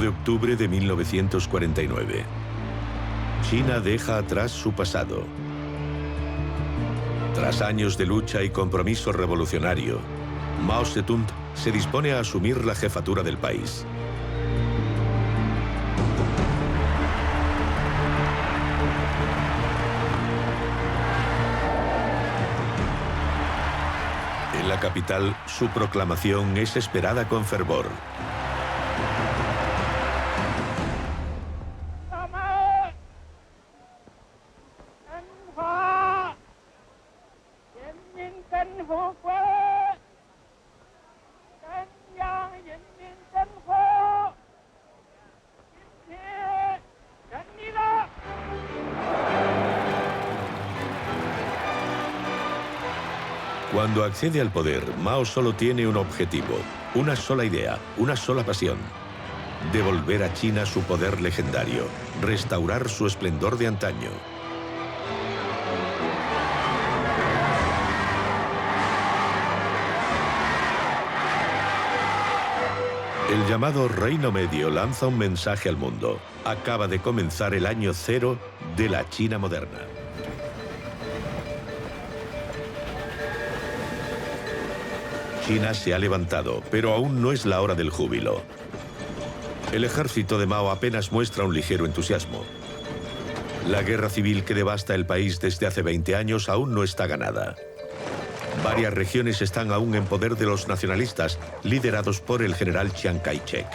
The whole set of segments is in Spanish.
octubre de 1949. China deja atrás su pasado. Tras años de lucha y compromiso revolucionario, Mao Zedong se dispone a asumir la jefatura del país. En la capital, su proclamación es esperada con fervor. Cuando accede al poder, Mao solo tiene un objetivo, una sola idea, una sola pasión: devolver a China su poder legendario, restaurar su esplendor de antaño. El llamado Reino Medio lanza un mensaje al mundo. Acaba de comenzar el año cero de la China moderna. China se ha levantado, pero aún no es la hora del júbilo. El ejército de Mao apenas muestra un ligero entusiasmo. La guerra civil que devasta el país desde hace 20 años aún no está ganada. Varias regiones están aún en poder de los nacionalistas, liderados por el general Chiang Kai-shek.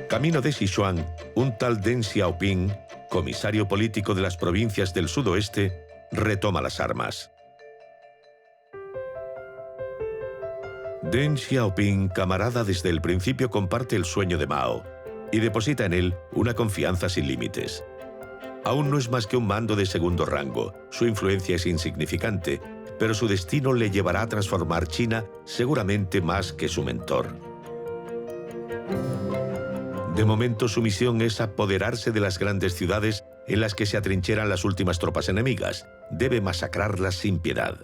Camino de Sichuan, un tal Deng Xiaoping, comisario político de las provincias del sudoeste, retoma las armas. Deng Xiaoping, camarada desde el principio, comparte el sueño de Mao y deposita en él una confianza sin límites. Aún no es más que un mando de segundo rango, su influencia es insignificante, pero su destino le llevará a transformar China seguramente más que su mentor. De momento su misión es apoderarse de las grandes ciudades en las que se atrincheran las últimas tropas enemigas. Debe masacrarlas sin piedad.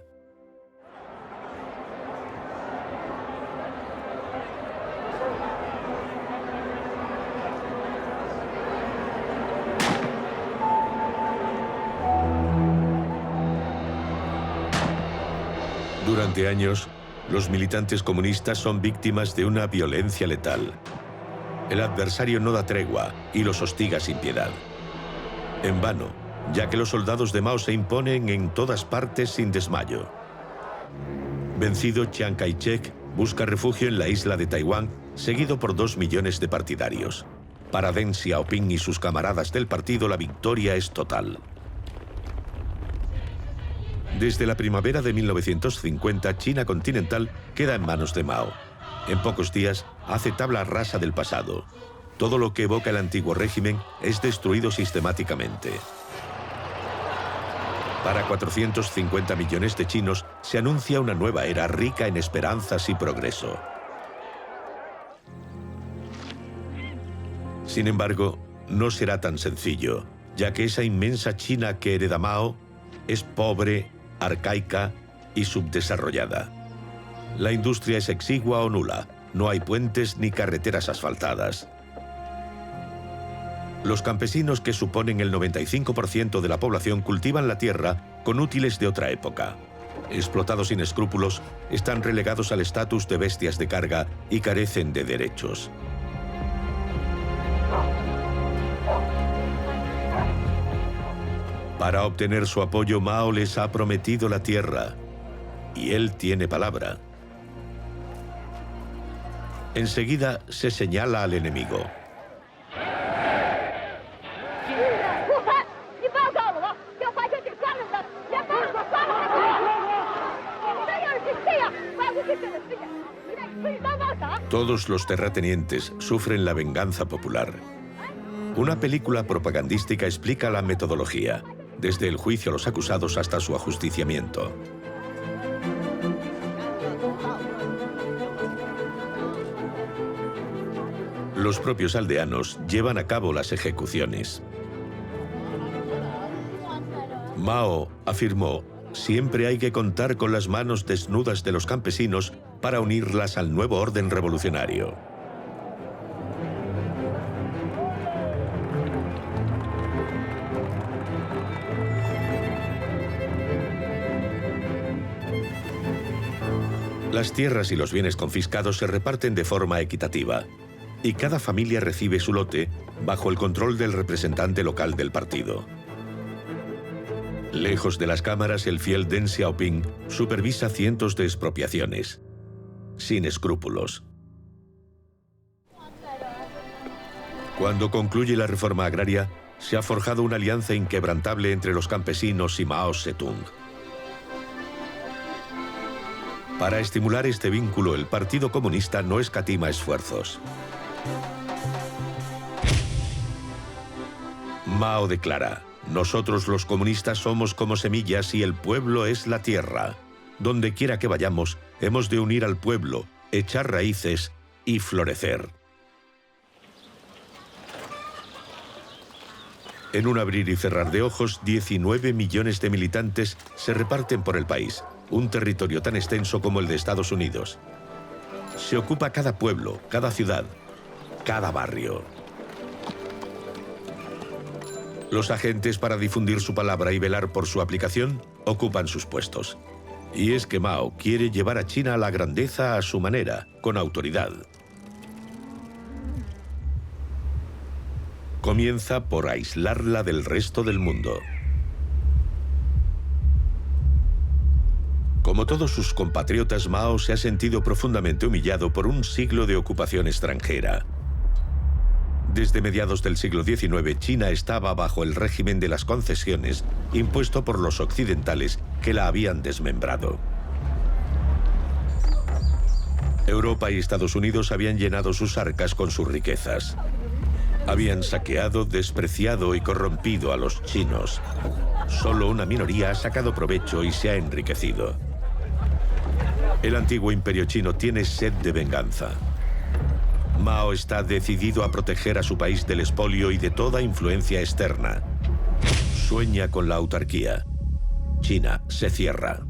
Durante años, los militantes comunistas son víctimas de una violencia letal. El adversario no da tregua y los hostiga sin piedad. En vano, ya que los soldados de Mao se imponen en todas partes sin desmayo. Vencido, Chiang Kai-shek busca refugio en la isla de Taiwán, seguido por 2 millones de partidarios. Para Deng Xiaoping y sus camaradas del partido, la victoria es total. Desde la primavera de 1950, China continental queda en manos de Mao. En pocos días, hace tabla rasa del pasado. Todo lo que evoca el antiguo régimen es destruido sistemáticamente. Para 450 millones de chinos, se anuncia una nueva era rica en esperanzas y progreso. Sin embargo, no será tan sencillo, ya que esa inmensa China que hereda Mao es pobre, arcaica y subdesarrollada. La industria es exigua o nula, no hay puentes ni carreteras asfaltadas. Los campesinos, que suponen el 95% de la población, cultivan la tierra con útiles de otra época. Explotados sin escrúpulos, están relegados al estatus de bestias de carga y carecen de derechos. Para obtener su apoyo, Mao les ha prometido la tierra, y él tiene palabra. Enseguida se señala al enemigo. Todos los terratenientes sufren la venganza popular. Una película propagandística explica la metodología, desde el juicio a los acusados hasta su ajusticiamiento. Los propios aldeanos llevan a cabo las ejecuciones. Mao afirmó: siempre hay que contar con las manos desnudas de los campesinos para unirlas al nuevo orden revolucionario. Las tierras y los bienes confiscados se reparten de forma equitativa, y cada familia recibe su lote bajo el control del representante local del partido. Lejos de las cámaras, el fiel Deng Xiaoping supervisa cientos de expropiaciones, sin escrúpulos. Cuando concluye la reforma agraria, se ha forjado una alianza inquebrantable entre los campesinos y Mao Zedong. Para estimular este vínculo, el Partido Comunista no escatima esfuerzos. Mao declara: nosotros los comunistas somos como semillas y el pueblo es la tierra. Donde quiera que vayamos, hemos de unir al pueblo, echar raíces y florecer. En un abrir y cerrar de ojos, 19 millones de militantes se reparten por el país, un territorio tan extenso como el de Estados Unidos. Se ocupa cada pueblo, cada ciudad, cada barrio. Los agentes para difundir su palabra y velar por su aplicación ocupan sus puestos. Y es que Mao quiere llevar a China a la grandeza a su manera, con autoridad. Comienza por aislarla del resto del mundo. Como todos sus compatriotas, Mao se ha sentido profundamente humillado por un siglo de ocupación extranjera. Desde mediados del siglo XIX, China estaba bajo el régimen de las concesiones impuesto por los occidentales que la habían desmembrado. Europa y Estados Unidos habían llenado sus arcas con sus riquezas. Habían saqueado, despreciado y corrompido a los chinos. Solo una minoría ha sacado provecho y se ha enriquecido. El antiguo imperio chino tiene sed de venganza. Mao está decidido a proteger a su país del expolio y de toda influencia externa. Sueña con la autarquía. China se cierra.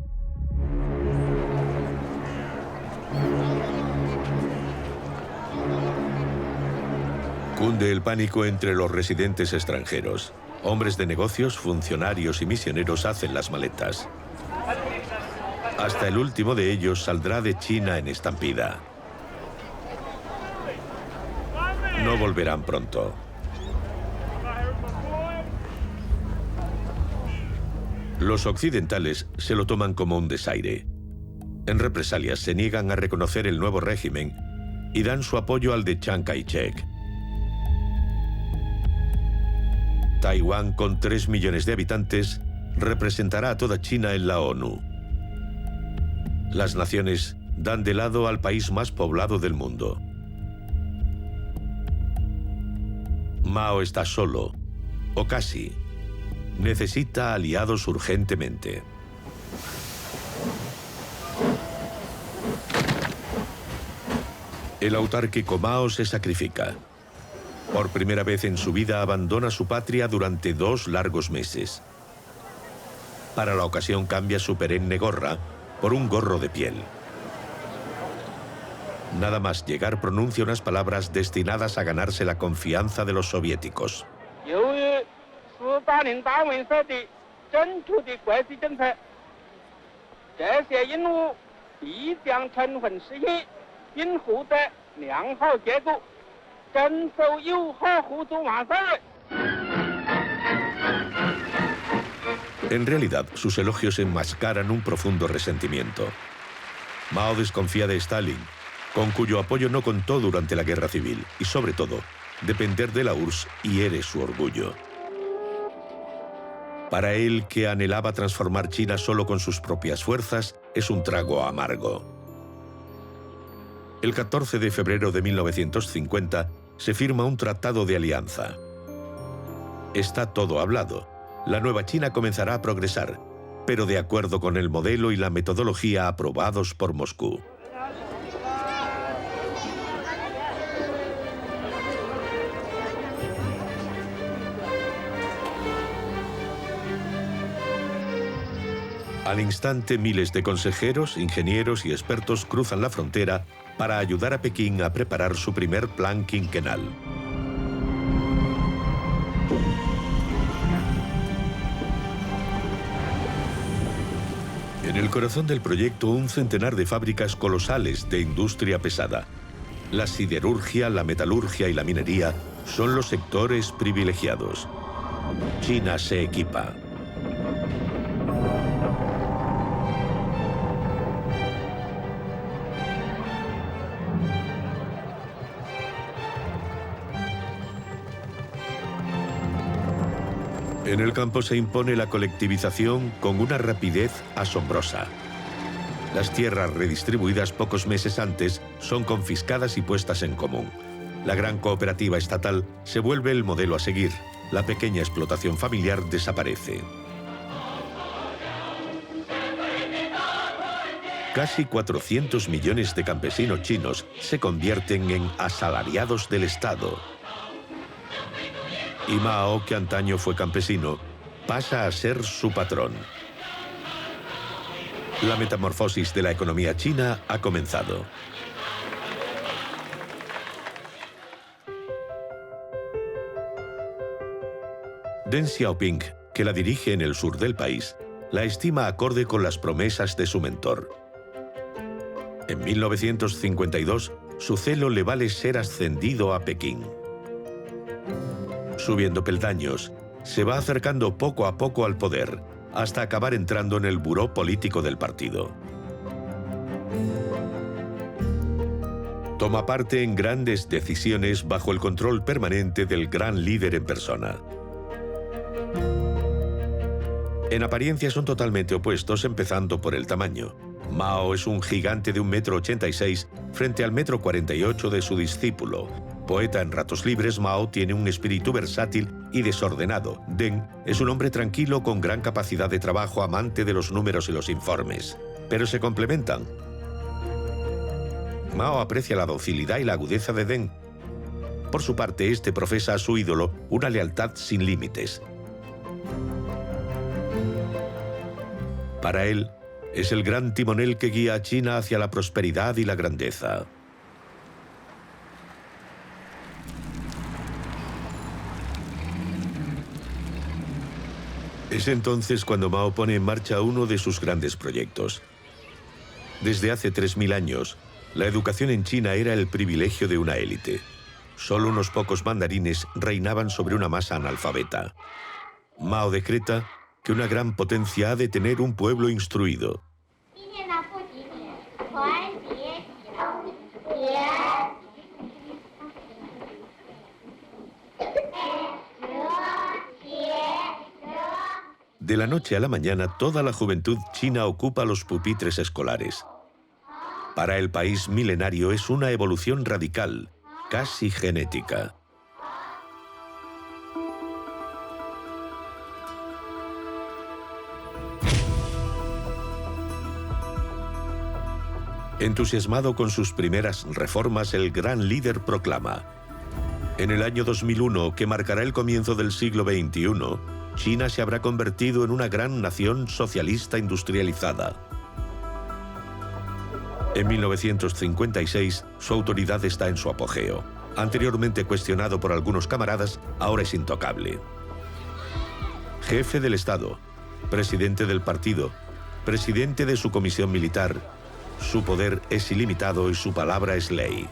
Cunde el pánico entre los residentes extranjeros. Hombres de negocios, funcionarios y misioneros hacen las maletas. Hasta el último de ellos saldrá de China en estampida. No volverán pronto. Los occidentales se lo toman como un desaire. En represalias se niegan a reconocer el nuevo régimen y dan su apoyo al de Chiang Kai-shek. Taiwán, con 3 millones de habitantes, representará a toda China en la ONU. Las naciones dan de lado al país más poblado del mundo. Mao está solo, o casi. Necesita aliados urgentemente. El autárquico Mao se sacrifica. Por primera vez en su vida abandona su patria durante 2 largos meses. Para la ocasión cambia su perenne gorra por un gorro de piel. Nada más llegar pronuncia unas palabras destinadas a ganarse la confianza de los soviéticos. En realidad, sus elogios enmascaran un profundo resentimiento. Mao desconfía de Stalin, con cuyo apoyo no contó durante la guerra civil, y sobre todo, depender de la URSS hiere su orgullo. Para él, que anhelaba transformar China solo con sus propias fuerzas, es un trago amargo. El 14 de febrero de 1950 se firma un tratado de alianza. Está todo hablado. La nueva China comenzará a progresar, pero de acuerdo con el modelo y la metodología aprobados por Moscú. Al instante, miles de consejeros, ingenieros y expertos cruzan la frontera para ayudar a Pekín a preparar su primer plan quinquenal. En el corazón del proyecto, un centenar de fábricas colosales de industria pesada. La siderurgia, la metalurgia y la minería son los sectores privilegiados. China se equipa. En el campo se impone la colectivización con una rapidez asombrosa. Las tierras redistribuidas pocos meses antes son confiscadas y puestas en común. La gran cooperativa estatal se vuelve el modelo a seguir. La pequeña explotación familiar desaparece. Casi 400 millones de campesinos chinos se convierten en asalariados del Estado. Y Mao, que antaño fue campesino, pasa a ser su patrón. La metamorfosis de la economía china ha comenzado. Deng Xiaoping, que la dirige en el sur del país, la estima acorde con las promesas de su mentor. En 1952, su celo le vale ser ascendido a Pekín. Subiendo peldaños, se va acercando poco a poco al poder, hasta acabar entrando en el buró político del partido. Toma parte en grandes decisiones bajo el control permanente del gran líder en persona. En apariencia son totalmente opuestos, empezando por el tamaño. Mao es un gigante de 1,86 m frente al 1,48 m de su discípulo. Poeta en ratos libres, Mao tiene un espíritu versátil y desordenado. Deng es un hombre tranquilo con gran capacidad de trabajo, amante de los números y los informes. Pero se complementan. Mao aprecia la docilidad y la agudeza de Deng. Por su parte, este profesa a su ídolo una lealtad sin límites. Para él, es el gran timonel que guía a China hacia la prosperidad y la grandeza. Es entonces cuando Mao pone en marcha uno de sus grandes proyectos. Desde hace 3000 años, la educación en China era el privilegio de una élite. Solo unos pocos mandarines reinaban sobre una masa analfabeta. Mao decreta que una gran potencia ha de tener un pueblo instruido. De la noche a la mañana, toda la juventud china ocupa los pupitres escolares. Para el país milenario es una evolución radical, casi genética. Entusiasmado con sus primeras reformas, el gran líder proclama: en el año 2001, que marcará el comienzo del siglo XXI, China se habrá convertido en una gran nación socialista industrializada. En 1956, su autoridad está en su apogeo. Anteriormente cuestionado por algunos camaradas, ahora es intocable. Jefe del Estado, presidente del partido, presidente de su comisión militar, su poder es ilimitado y su palabra es ley.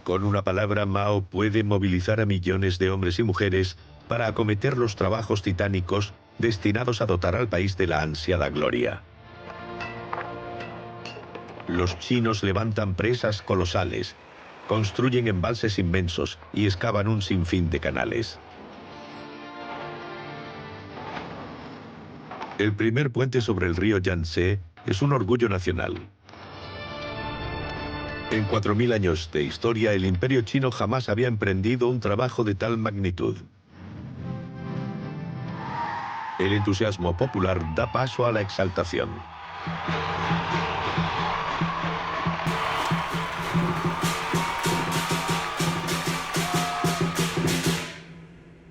Con una palabra, Mao puede movilizar a millones de hombres y mujeres para acometer los trabajos titánicos destinados a dotar al país de la ansiada gloria. Los chinos levantan presas colosales, construyen embalses inmensos y excavan un sinfín de canales. El primer puente sobre el río Yangtze es un orgullo nacional. En 4000 años de historia, el imperio chino jamás había emprendido un trabajo de tal magnitud. El entusiasmo popular da paso a la exaltación.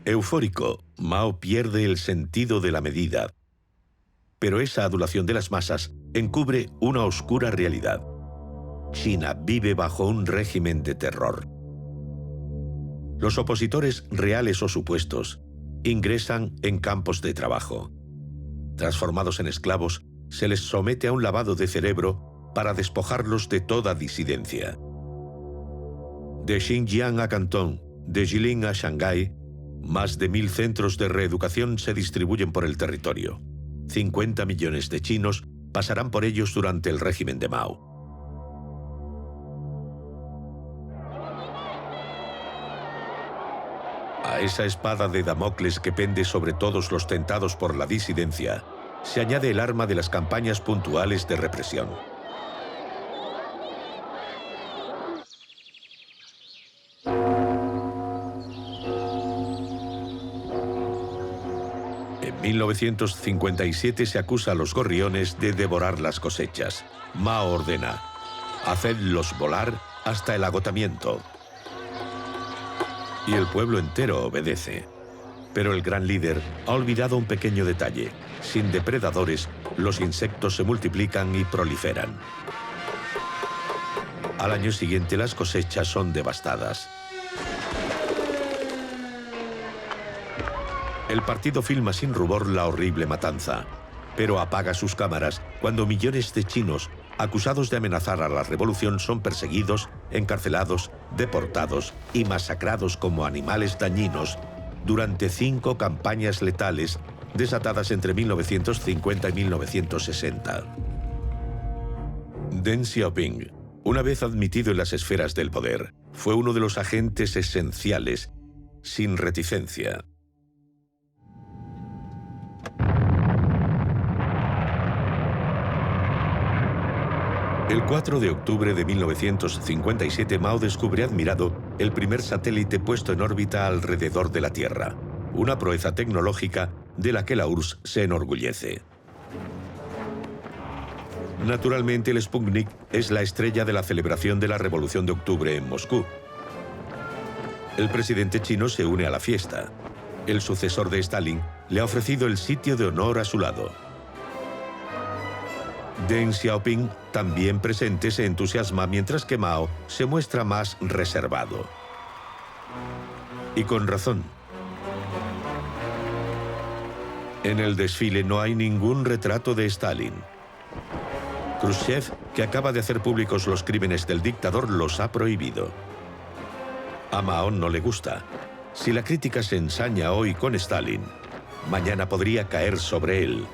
Eufórico, Mao pierde el sentido de la medida. Pero esa adulación de las masas encubre una oscura realidad. China vive bajo un régimen de terror. Los opositores, reales o supuestos, ingresan en campos de trabajo. Transformados en esclavos, se les somete a un lavado de cerebro para despojarlos de toda disidencia. De Xinjiang a Cantón, de Jilin a Shanghái, más de 1000 centros de reeducación se distribuyen por el territorio. 50 millones de chinos pasarán por ellos durante el régimen de Mao. A esa espada de Damocles que pende sobre todos los tentados por la disidencia, se añade el arma de las campañas puntuales de represión. En 1957 se acusa a los gorriones de devorar las cosechas. Mao ordena: hacedlos volar hasta el agotamiento. Y el pueblo entero obedece. Pero el gran líder ha olvidado un pequeño detalle. Sin depredadores, los insectos se multiplican y proliferan. Al año siguiente las cosechas son devastadas. El partido filma sin rubor la horrible matanza, pero apaga sus cámaras cuando millones de chinos, acusados de amenazar a la revolución, son perseguidos, encarcelados, deportados y masacrados como animales dañinos durante 5 campañas letales desatadas entre 1950 y 1960. Deng Xiaoping, una vez admitido en las esferas del poder, fue uno de los agentes esenciales, sin reticencia. El 4 de octubre de 1957, Mao descubre admirado el primer satélite puesto en órbita alrededor de la Tierra, una proeza tecnológica de la que la URSS se enorgullece. Naturalmente, el Sputnik es la estrella de la celebración de la Revolución de Octubre en Moscú. El presidente chino se une a la fiesta. El sucesor de Stalin le ha ofrecido el sitio de honor a su lado. Deng Xiaoping, también presente, se entusiasma mientras que Mao se muestra más reservado. Y con razón. En el desfile no hay ningún retrato de Stalin. Khrushchev, que acaba de hacer públicos los crímenes del dictador, los ha prohibido. A Mao no le gusta. Si la crítica se ensaña hoy con Stalin, mañana podría caer sobre él.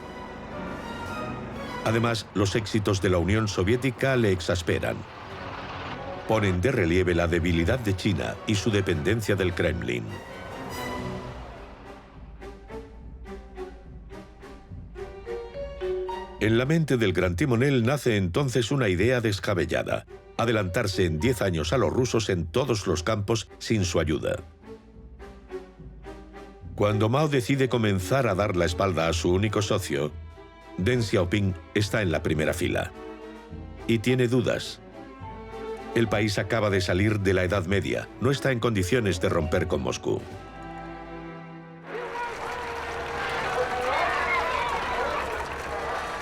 Además, los éxitos de la Unión Soviética le exasperan. Ponen de relieve la debilidad de China y su dependencia del Kremlin. En la mente del gran timonel nace entonces una idea descabellada: adelantarse en 10 años a los rusos en todos los campos sin su ayuda. Cuando Mao decide comenzar a dar la espalda a su único socio, Deng Xiaoping está en la primera fila. Y tiene dudas. El país acaba de salir de la Edad Media, no está en condiciones de romper con Moscú.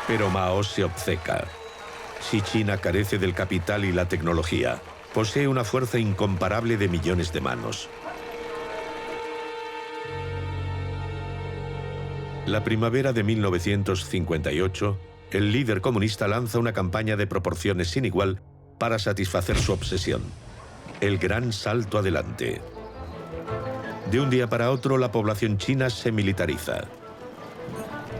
Pero Mao se obceca. Si China carece del capital y la tecnología, posee una fuerza incomparable de millones de manos. La primavera de 1958, el líder comunista lanza una campaña de proporciones sin igual para satisfacer su obsesión: el gran salto adelante. De un día para otro, la población china se militariza.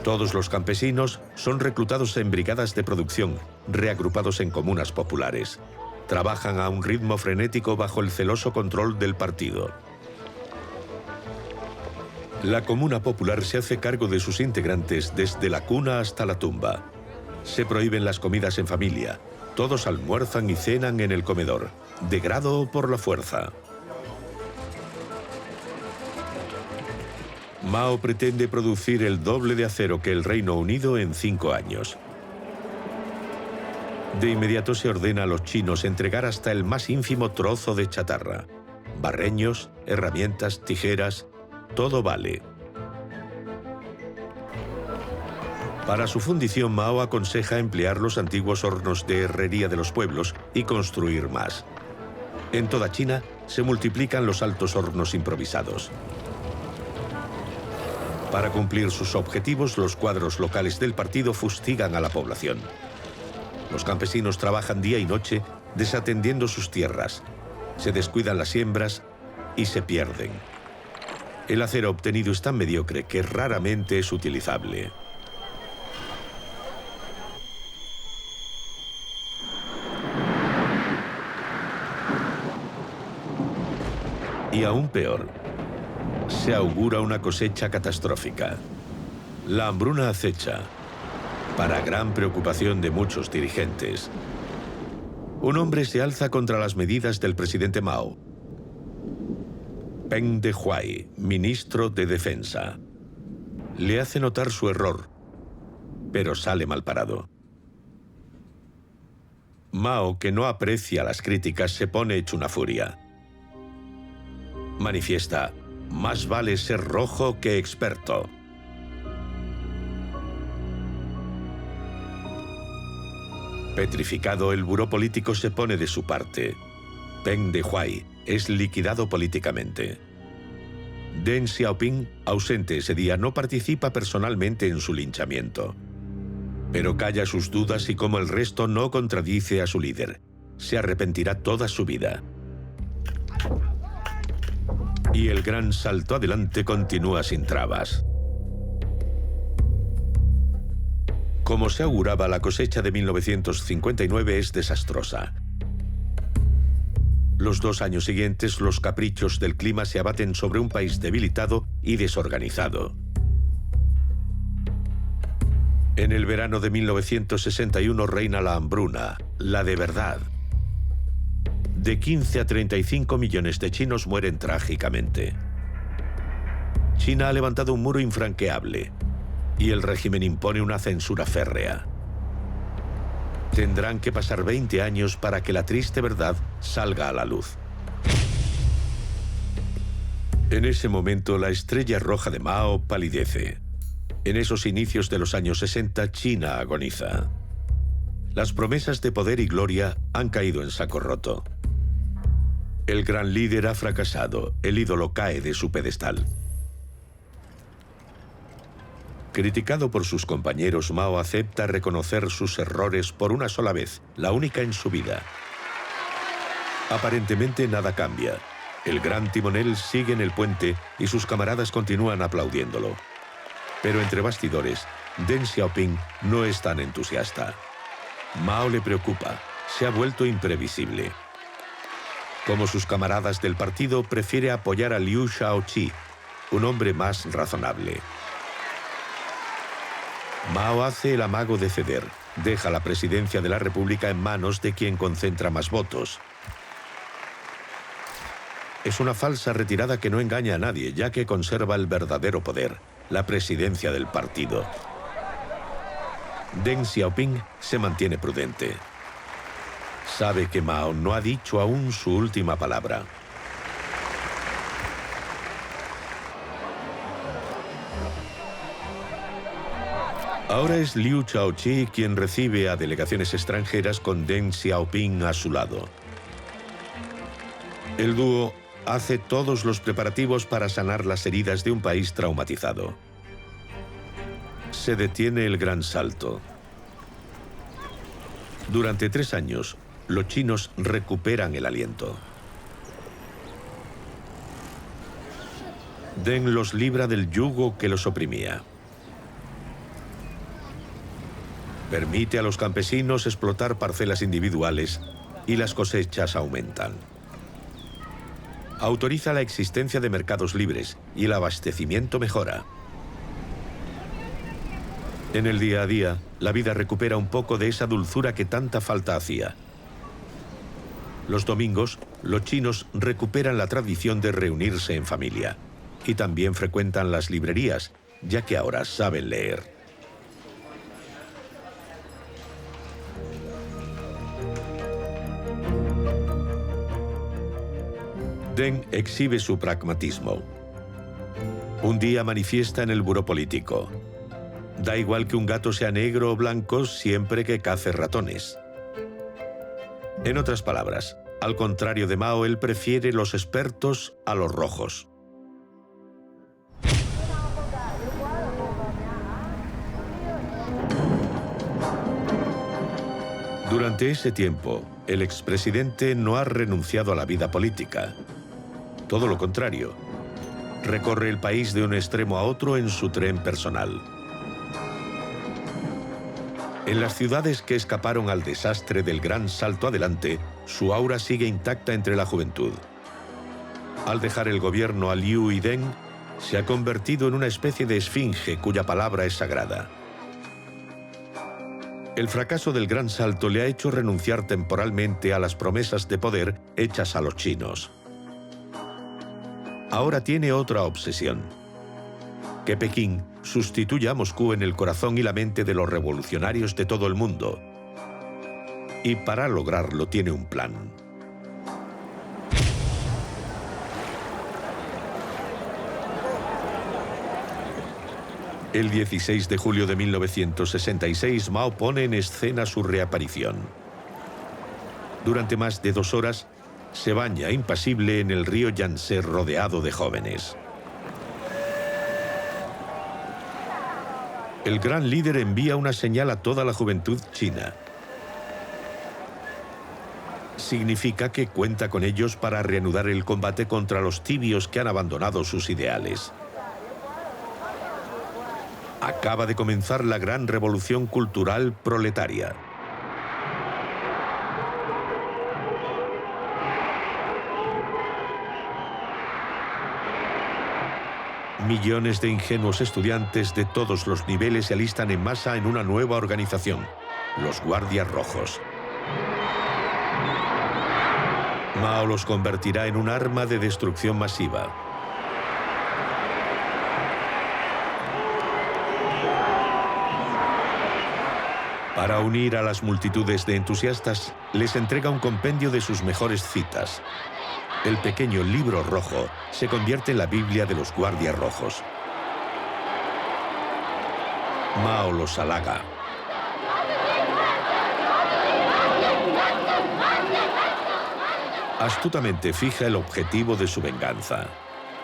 Todos los campesinos son reclutados en brigadas de producción, reagrupados en comunas populares. Trabajan a un ritmo frenético bajo el celoso control del partido. La Comuna Popular se hace cargo de sus integrantes desde la cuna hasta la tumba. Se prohíben las comidas en familia. Todos almuerzan y cenan en el comedor, de grado o por la fuerza. Mao pretende producir el doble de acero que el Reino Unido en 5 años. De inmediato se ordena a los chinos entregar hasta el más ínfimo trozo de chatarra: barreños, herramientas, tijeras, todo vale. Para su fundición, Mao aconseja emplear los antiguos hornos de herrería de los pueblos y construir más. En toda China se multiplican los altos hornos improvisados. Para cumplir sus objetivos, los cuadros locales del partido fustigan a la población. Los campesinos trabajan día y noche desatendiendo sus tierras, se descuidan las siembras y se pierden. El acero obtenido es tan mediocre que raramente es utilizable. Y aún peor, se augura una cosecha catastrófica. La hambruna acecha, para gran preocupación de muchos dirigentes. Un hombre se alza contra las medidas del presidente Mao. Peng Dehuai, ministro de Defensa. Le hace notar su error, pero sale mal parado. Mao, que no aprecia las críticas, se pone hecho una furia. Manifiesta: más vale ser rojo que experto. Petrificado, el buró político se pone de su parte. Peng Dehuai es liquidado políticamente. Deng Xiaoping, ausente ese día, no participa personalmente en su linchamiento. Pero calla sus dudas y, como el resto, no contradice a su líder. Se arrepentirá toda su vida. Y el gran salto adelante continúa sin trabas. Como se auguraba, la cosecha de 1959 es desastrosa. Los 2 años siguientes, los caprichos del clima se abaten sobre un país debilitado y desorganizado. En el verano de 1961 reina la hambruna, la de verdad. De 15 a 35 millones de chinos mueren trágicamente. China ha levantado un muro infranqueable y el régimen impone una censura férrea. Tendrán que pasar 20 años para que la triste verdad salga a la luz. En ese momento, la estrella roja de Mao palidece. En esos inicios de los años 60, China agoniza. Las promesas de poder y gloria han caído en saco roto. El gran líder ha fracasado, el ídolo cae de su pedestal. Criticado por sus compañeros, Mao acepta reconocer sus errores por una sola vez, la única en su vida. Aparentemente nada cambia. El gran timonel sigue en el puente y sus camaradas continúan aplaudiéndolo. Pero entre bastidores, Deng Xiaoping no es tan entusiasta. Mao le preocupa, se ha vuelto imprevisible. Como sus camaradas del partido, prefiere apoyar a Liu Shaoqi, un hombre más razonable. Mao hace el amago de ceder, deja la presidencia de la República en manos de quien concentra más votos. Es una falsa retirada que no engaña a nadie, ya que conserva el verdadero poder, la presidencia del partido. Deng Xiaoping se mantiene prudente. Sabe que Mao no ha dicho aún su última palabra. Ahora es Liu Shaoqi quien recibe a delegaciones extranjeras con Deng Xiaoping a su lado. El dúo hace todos los preparativos para sanar las heridas de un país traumatizado. Se detiene el gran salto. Durante 3 años, los chinos recuperan el aliento. Deng los libra del yugo que los oprimía. Permite a los campesinos explotar parcelas individuales y las cosechas aumentan. Autoriza la existencia de mercados libres y el abastecimiento mejora. En el día a día, la vida recupera un poco de esa dulzura que tanta falta hacía. Los domingos, los chinos recuperan la tradición de reunirse en familia y también frecuentan las librerías, ya que ahora saben leer. Deng exhibe su pragmatismo. Un día manifiesta en el buró político: da igual que un gato sea negro o blanco siempre que cace ratones. En otras palabras, al contrario de Mao, él prefiere los expertos a los rojos. Durante ese tiempo, el expresidente no ha renunciado a la vida política. Todo lo contrario, recorre el país de un extremo a otro en su tren personal. En las ciudades que escaparon al desastre del gran salto adelante, su aura sigue intacta entre la juventud. Al dejar el gobierno a Liu y Deng, se ha convertido en una especie de esfinge cuya palabra es sagrada. El fracaso del gran salto le ha hecho renunciar temporalmente a las promesas de poder hechas a los chinos. Ahora tiene otra obsesión: que Pekín sustituya a Moscú en el corazón y la mente de los revolucionarios de todo el mundo. Y para lograrlo tiene un plan. El 16 de julio de 1966, Mao pone en escena su reaparición. Durante más de 2 horas, se baña impasible en el río Yangtze rodeado de jóvenes. El gran líder envía una señal a toda la juventud china. Significa que cuenta con ellos para reanudar el combate contra los tibios que han abandonado sus ideales. Acaba de comenzar la gran revolución cultural proletaria. Millones de ingenuos estudiantes de todos los niveles se alistan en masa en una nueva organización: los Guardias Rojos. Mao los convertirá en un arma de destrucción masiva. Para unir a las multitudes de entusiastas, les entrega un compendio de sus mejores citas. El pequeño libro rojo se convierte en la Biblia de los Guardias Rojos. Mao los halaga. Astutamente fija el objetivo de su venganza: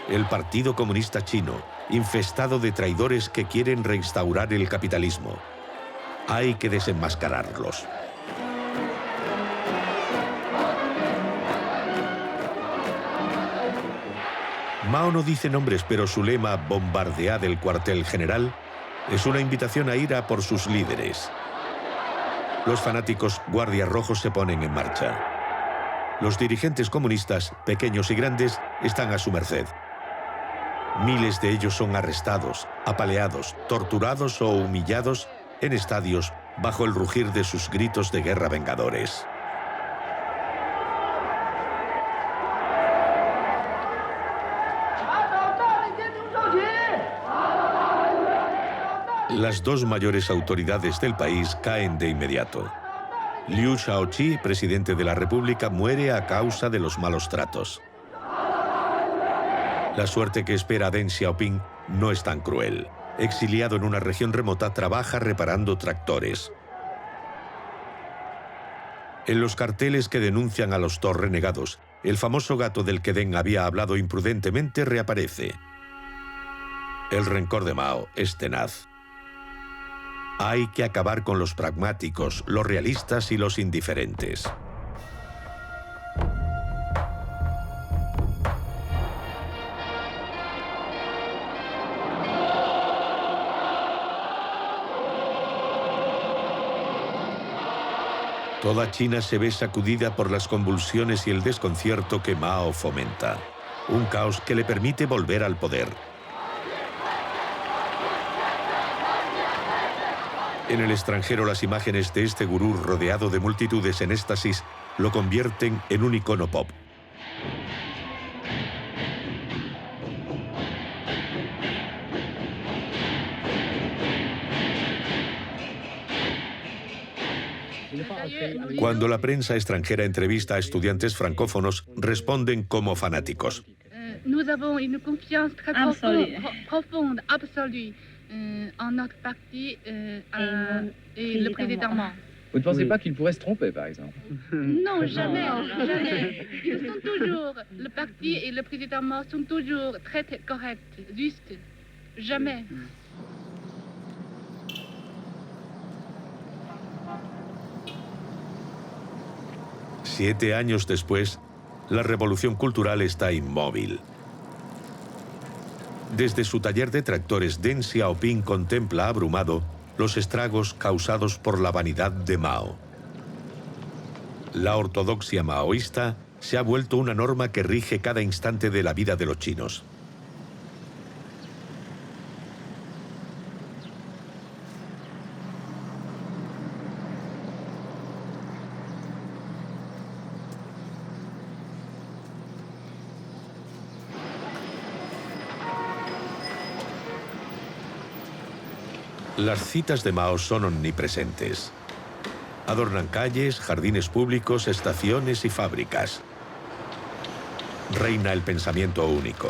el Partido Comunista Chino, infestado de traidores que quieren reinstaurar el capitalismo. Hay que desenmascararlos. Mao no dice nombres, pero su lema "bombardead el cuartel general" es una invitación a ir a por sus líderes. Los fanáticos Guardias Rojos se ponen en marcha. Los dirigentes comunistas, pequeños y grandes, están a su merced. Miles de ellos son arrestados, apaleados, torturados o humillados en estadios bajo el rugir de sus gritos de guerra vengadores. Las 2 mayores autoridades del país caen de inmediato. Liu Shaoqi, presidente de la República, muere a causa de los malos tratos. La suerte que espera a Deng Xiaoping no es tan cruel. Exiliado en una región remota, trabaja reparando tractores. En los carteles que denuncian a los dos renegados, el famoso gato del que Deng había hablado imprudentemente reaparece. El rencor de Mao es tenaz. Hay que acabar con los pragmáticos, los realistas y los indiferentes. Toda China se ve sacudida por las convulsiones y el desconcierto que Mao fomenta. Un caos que le permite volver al poder. En el extranjero, las imágenes de este gurú rodeado de multitudes en éxtasis lo convierten en un icono pop. Cuando la prensa extranjera entrevista a estudiantes francófonos, responden como fanáticos. Nous avons une confiance très profonde, absolue, en notre parti et le président Mao. Vous ne pensez pas qu'il pourrait se tromper, par exemple? Non, jamais, jamais. Ils sont toujours, le parti et le président Mao sont toujours très corrects, justes. Jamais. 7 años después, la revolución cultural está inmóvil. Desde su taller de tractores, Deng Xiaoping contempla abrumado los estragos causados por la vanidad de Mao. La ortodoxia maoísta se ha vuelto una norma que rige cada instante de la vida de los chinos. Las citas de Mao son omnipresentes. Adornan calles, jardines públicos, estaciones y fábricas. Reina el pensamiento único.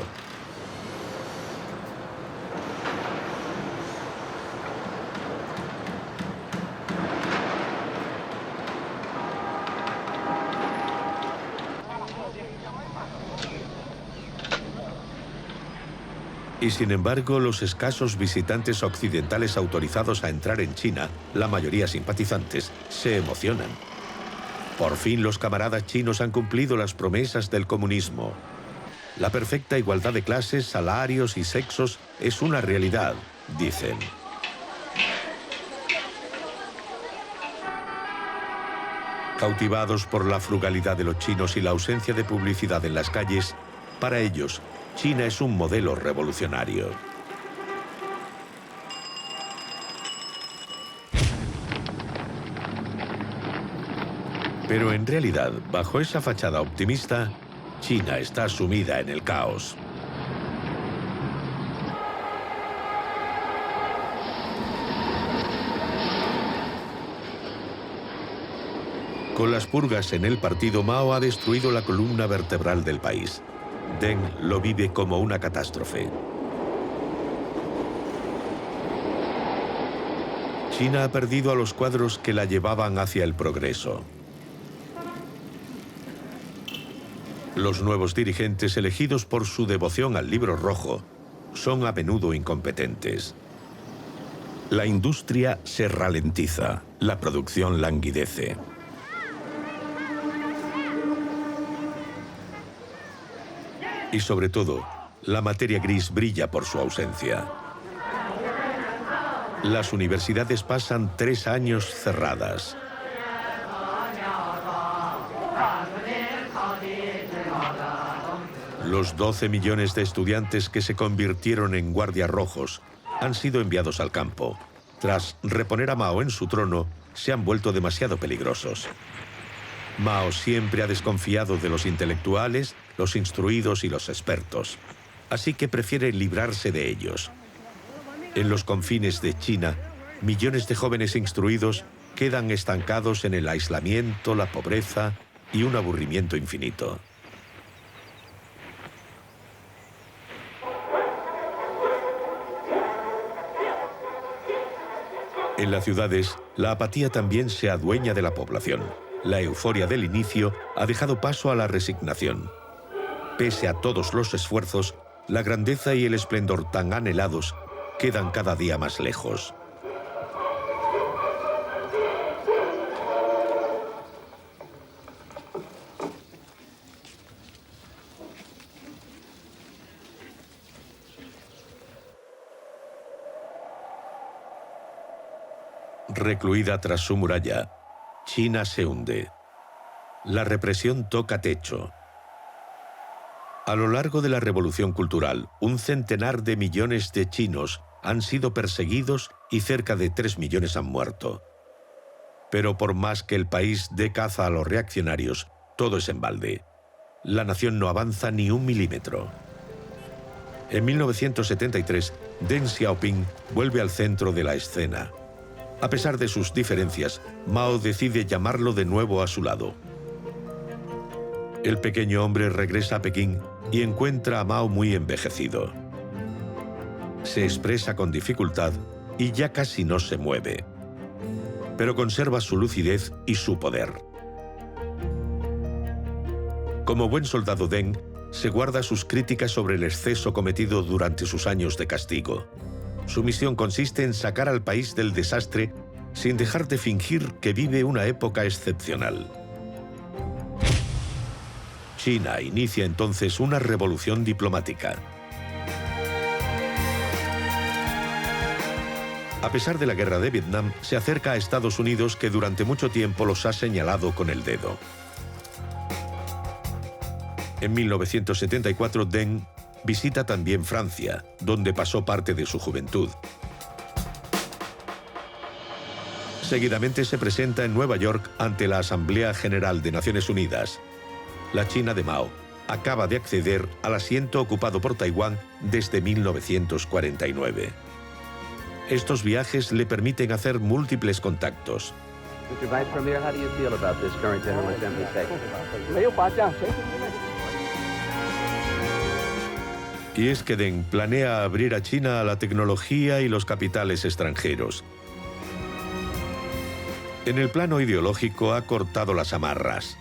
Y sin embargo, los escasos visitantes occidentales autorizados a entrar en China, la mayoría simpatizantes, se emocionan. Por fin los camaradas chinos han cumplido las promesas del comunismo. La perfecta igualdad de clases, salarios y sexos es una realidad, dicen. Cautivados por la frugalidad de los chinos y la ausencia de publicidad en las calles, para ellos, China es un modelo revolucionario. Pero en realidad, bajo esa fachada optimista, China está sumida en el caos. Con las purgas en el partido, Mao ha destruido la columna vertebral del país. Deng lo vive como una catástrofe. China ha perdido a los cuadros que la llevaban hacia el progreso. Los nuevos dirigentes, elegidos por su devoción al libro rojo, son a menudo incompetentes. La industria se ralentiza, la producción languidece. Y sobre todo, la materia gris brilla por su ausencia. Las universidades pasan 3 años cerradas. Los 12 millones de estudiantes que se convirtieron en guardias rojos han sido enviados al campo. Tras reponer a Mao en su trono, se han vuelto demasiado peligrosos. Mao siempre ha desconfiado de los intelectuales, los instruidos y los expertos. Así que prefiere librarse de ellos. En los confines de China, millones de jóvenes instruidos quedan estancados en el aislamiento, la pobreza y un aburrimiento infinito. En las ciudades, la apatía también se adueña de la población. La euforia del inicio ha dejado paso a la resignación. Pese a todos los esfuerzos, la grandeza y el esplendor tan anhelados quedan cada día más lejos. Recluida tras su muralla, China se hunde. La represión toca techo. A lo largo de la Revolución Cultural, 100 de millones de chinos han sido perseguidos y cerca de 3 millones han muerto. Pero por más que el país dé caza a los reaccionarios, todo es en balde. La nación no avanza ni 1 milímetro. En 1973, Deng Xiaoping vuelve al centro de la escena. A pesar de sus diferencias, Mao decide llamarlo de nuevo a su lado. El pequeño hombre regresa a Pekín y encuentra a Mao muy envejecido. Se expresa con dificultad y ya casi no se mueve, pero conserva su lucidez y su poder. Como buen soldado Deng, se guarda sus críticas sobre el exceso cometido durante sus años de castigo. Su misión consiste en sacar al país del desastre sin dejar de fingir que vive una época excepcional. China inicia entonces una revolución diplomática. A pesar de la guerra de Vietnam, se acerca a Estados Unidos, que durante mucho tiempo los ha señalado con el dedo. En 1974, Deng visita también Francia, donde pasó parte de su juventud. Seguidamente se presenta en Nueva York ante la Asamblea General de Naciones Unidas. La China de Mao acaba de acceder al asiento ocupado por Taiwán desde 1949. Estos viajes le permiten hacer múltiples contactos. Mr. Vice Premier, how do you feel about this current General Assembly statement? Y es que Deng planea abrir a China a la tecnología y los capitales extranjeros. En el plano ideológico ha cortado las amarras.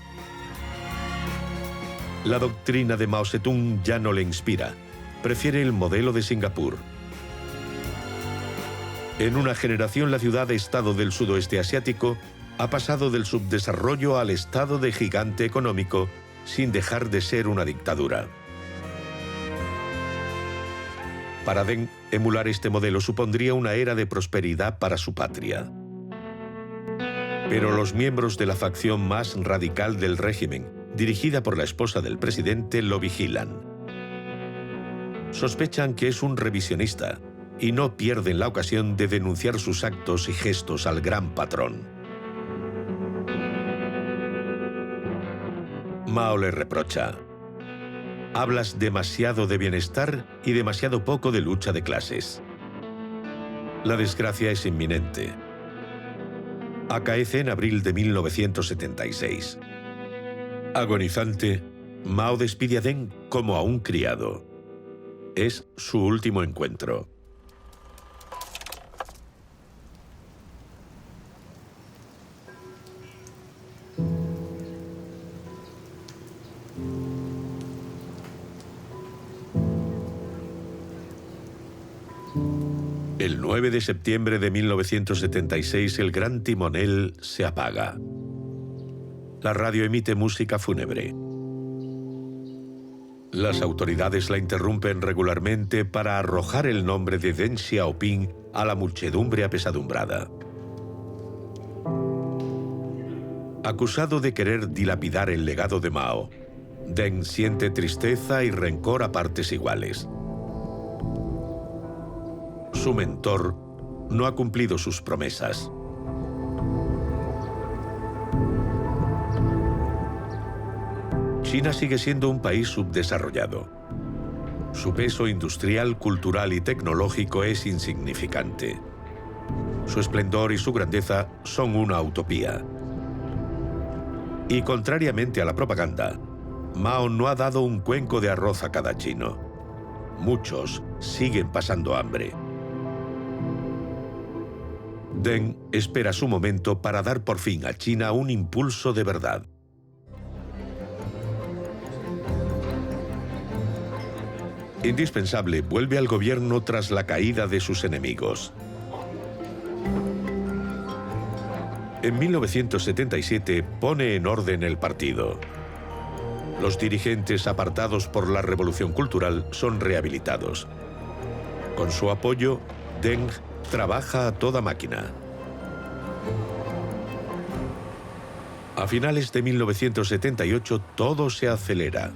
La doctrina de Mao Zedong ya no le inspira. Prefiere el modelo de Singapur. En una generación, la ciudad-estado del sudoeste asiático ha pasado del subdesarrollo al estado de gigante económico sin dejar de ser una dictadura. Para Deng, emular este modelo supondría una era de prosperidad para su patria. Pero los miembros de la facción más radical del régimen, dirigida por la esposa del presidente, lo vigilan. Sospechan que es un revisionista y no pierden la ocasión de denunciar sus actos y gestos al gran patrón. Mao le reprocha: hablas demasiado de bienestar y demasiado poco de lucha de clases. La desgracia es inminente. Acaece en abril de 1976. Agonizante, Mao despide a Deng como a un criado. Es su último encuentro. El 9 de septiembre de 1976, el gran timonel se apaga. La radio emite música fúnebre. Las autoridades la interrumpen regularmente para arrojar el nombre de Deng Xiaoping a la muchedumbre apesadumbrada. Acusado de querer dilapidar el legado de Mao, Deng siente tristeza y rencor a partes iguales. Su mentor no ha cumplido sus promesas. China sigue siendo un país subdesarrollado. Su peso industrial, cultural y tecnológico es insignificante. Su esplendor y su grandeza son una utopía. Y contrariamente a la propaganda, Mao no ha dado un cuenco de arroz a cada chino. Muchos siguen pasando hambre. Deng espera su momento para dar por fin a China un impulso de verdad. Indispensable, vuelve al gobierno tras la caída de sus enemigos. En 1977 pone en orden el partido. Los dirigentes apartados por la Revolución Cultural son rehabilitados. Con su apoyo, Deng trabaja a toda máquina. A finales de 1978 todo se acelera.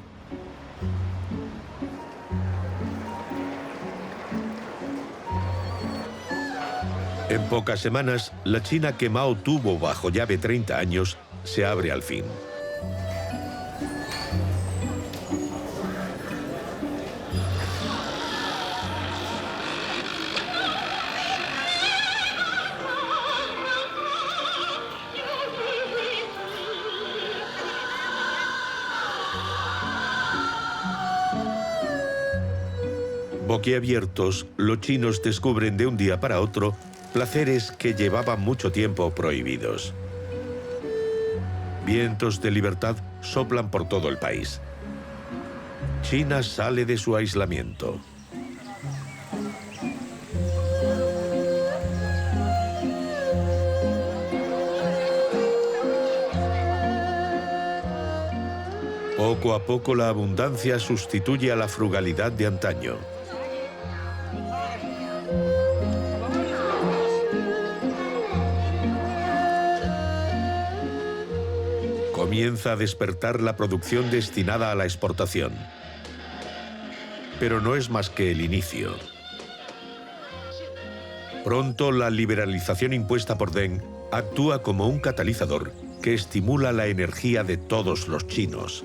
En pocas semanas, la China que Mao tuvo bajo llave 30 años se abre al fin. Boquiabiertos, los chinos descubren de un día para otro placeres que llevaban mucho tiempo prohibidos. Vientos de libertad soplan por todo el país. China sale de su aislamiento. Poco a poco la abundancia sustituye a la frugalidad de antaño. Comienza a despertar la producción destinada a la exportación. Pero no es más que el inicio. Pronto la liberalización impuesta por Deng actúa como un catalizador que estimula la energía de todos los chinos.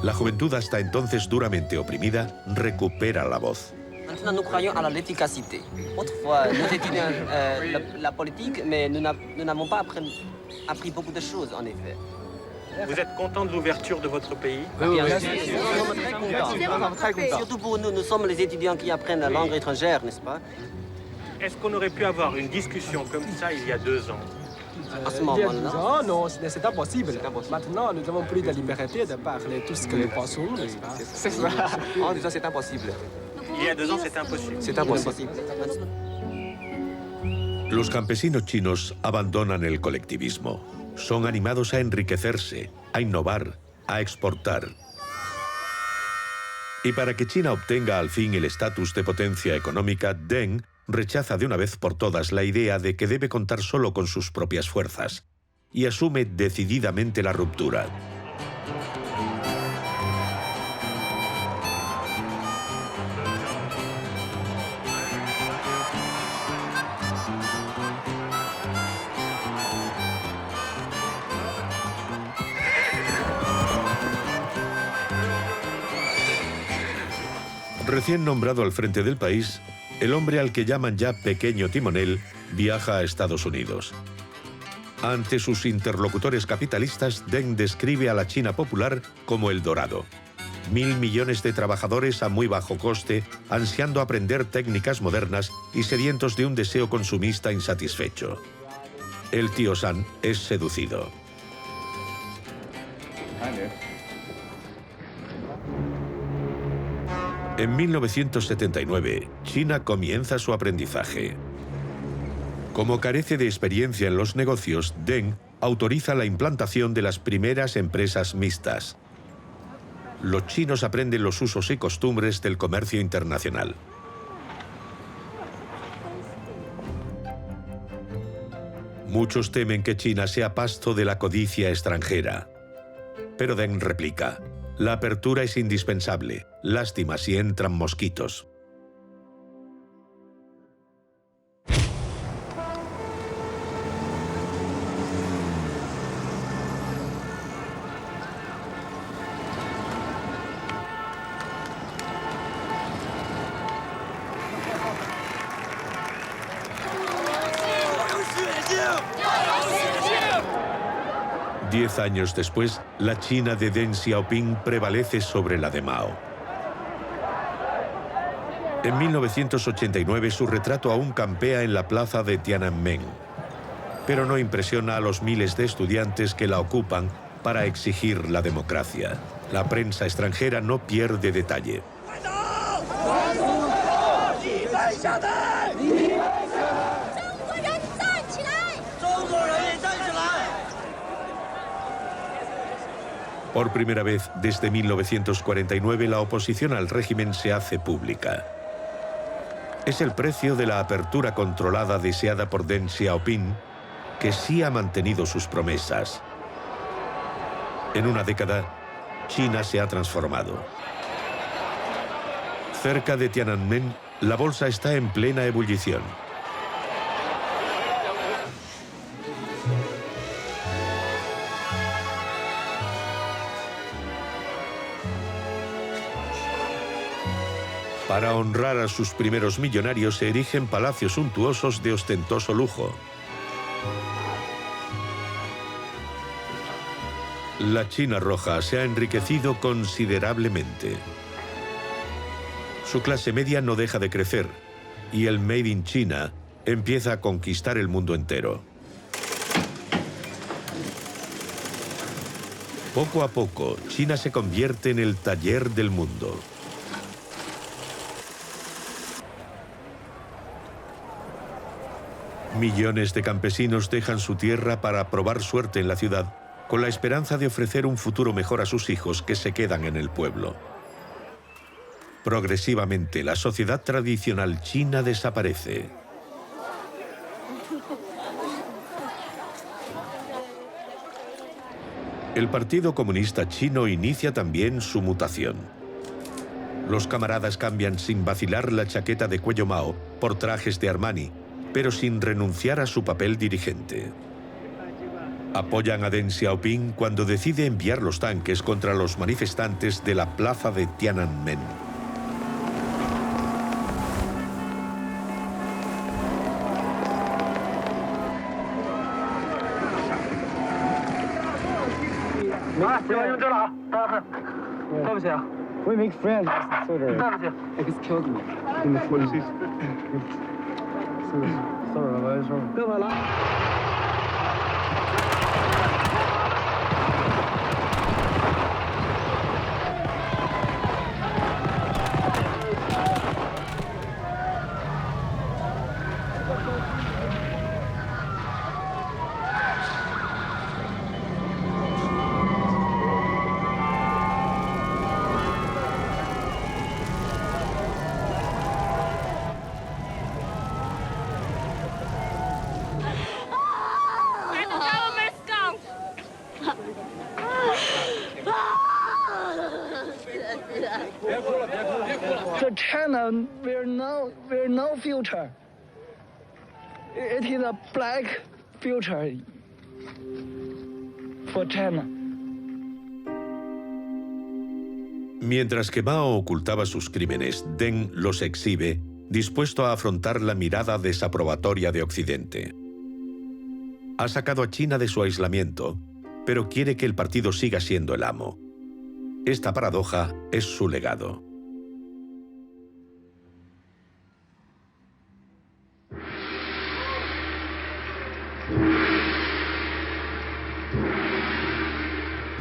La juventud, hasta entonces duramente oprimida, recupera la voz. Maintenant, nous croyons à l'efficacité. Autrefois, nous étudions la politique, mais nous n'avons pas appris beaucoup de choses, en effet. Vous êtes content de l'ouverture de votre pays? Bien sûr, nous sommes très contents. Surtout pour nous, nous sommes les étudiants qui apprennent la langue étrangère, n'est-ce pas? Est-ce qu'on aurait pu avoir une discussion comme ça il y a 2 ans? À ce moment-là, non, c'est impossible. Maintenant, nous avons plus de liberté de parler tout ce que nous pensons, n'est-ce pas? C'est ça. En disant c'est impossible. Il y a 2 ans, c'était impossible. C'est impossible. Los campesinos chinos abandonan el colectivismo. Son animados a enriquecerse, a innovar, a exportar. Y para que China obtenga al fin el estatus de potencia económica, Deng rechaza de una vez por todas la idea de que debe contar solo con sus propias fuerzas y asume decididamente la ruptura. Recién nombrado al frente del país, el hombre al que llaman ya pequeño timonel viaja a Estados Unidos. Ante sus interlocutores capitalistas, Deng describe a la China popular como el Dorado. 1.000 millones de trabajadores a muy bajo coste, ansiando aprender técnicas modernas y sedientos de un deseo consumista insatisfecho. El tío San es seducido. En 1979, China comienza su aprendizaje. Como carece de experiencia en los negocios, Deng autoriza la implantación de las primeras empresas mixtas. Los chinos aprenden los usos y costumbres del comercio internacional. Muchos temen que China sea pasto de la codicia extranjera. Pero Deng replica: la apertura es indispensable. Lástima si entran mosquitos. Diez años después, la China de Deng Xiaoping prevalece sobre la de Mao. En 1989 su retrato aún campea en la plaza de Tiananmen, pero no impresiona a los miles de estudiantes que la ocupan para exigir la democracia. La prensa extranjera no pierde detalle. Por primera vez desde 1949 la oposición al régimen se hace pública. Es el precio de la apertura controlada deseada por Deng Xiaoping, que sí ha mantenido sus promesas. En una década, China se ha transformado. Cerca de Tiananmen, la bolsa está en plena ebullición. Para honrar a sus primeros millonarios se erigen palacios suntuosos de ostentoso lujo. La China roja se ha enriquecido considerablemente. Su clase media no deja de crecer y el Made in China empieza a conquistar el mundo entero. Poco a poco, China se convierte en el taller del mundo. Millones de campesinos dejan su tierra para probar suerte en la ciudad, con la esperanza de ofrecer un futuro mejor a sus hijos que se quedan en el pueblo. Progresivamente, la sociedad tradicional china desaparece. El Partido Comunista Chino inicia también su mutación. Los camaradas cambian sin vacilar la chaqueta de cuello Mao por trajes de Armani, pero sin renunciar a su papel dirigente. Apoyan a Deng Xiaoping cuando decide enviar los tanques contra los manifestantes de la plaza de Tiananmen. We make friends. Excuse me. The China will no future. It is a black future for China. Mientras que Mao ocultaba sus crímenes, Deng los exhibe, dispuesto a afrontar la mirada desaprobatoria de Occidente. Ha sacado a China de su aislamiento, pero quiere que el partido siga siendo el amo. Esta paradoja es su legado.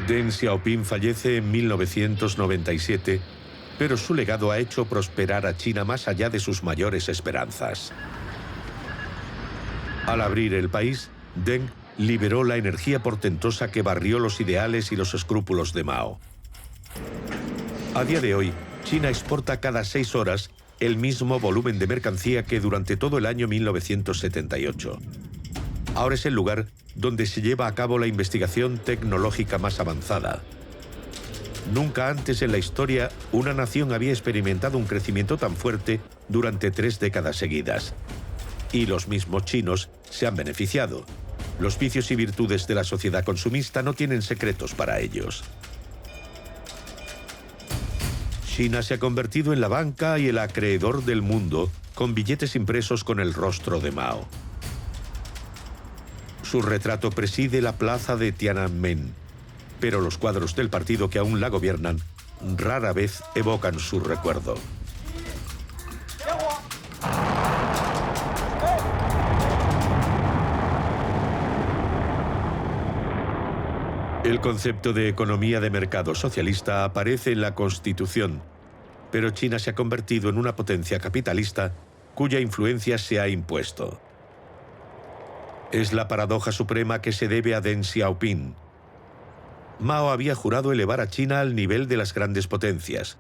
Deng Xiaoping fallece en 1997, pero su legado ha hecho prosperar a China más allá de sus mayores esperanzas. Al abrir el país, Deng liberó la energía portentosa que barrió los ideales y los escrúpulos de Mao. A día de hoy, China exporta cada 6 horas el mismo volumen de mercancía que durante todo el año 1978. Ahora es el lugar donde se lleva a cabo la investigación tecnológica más avanzada. Nunca antes en la historia una nación había experimentado un crecimiento tan fuerte durante 3 décadas seguidas. Y los mismos chinos se han beneficiado. Los vicios y virtudes de la sociedad consumista no tienen secretos para ellos. China se ha convertido en la banca y el acreedor del mundo, con billetes impresos con el rostro de Mao. Su retrato preside la plaza de Tiananmen, pero los cuadros del partido que aún la gobiernan rara vez evocan su recuerdo. El concepto de economía de mercado socialista aparece en la Constitución, pero China se ha convertido en una potencia capitalista cuya influencia se ha impuesto. Es la paradoja suprema que se debe a Deng Xiaoping. Mao había jurado elevar a China al nivel de las grandes potencias,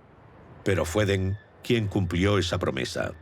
pero fue Deng quien cumplió esa promesa.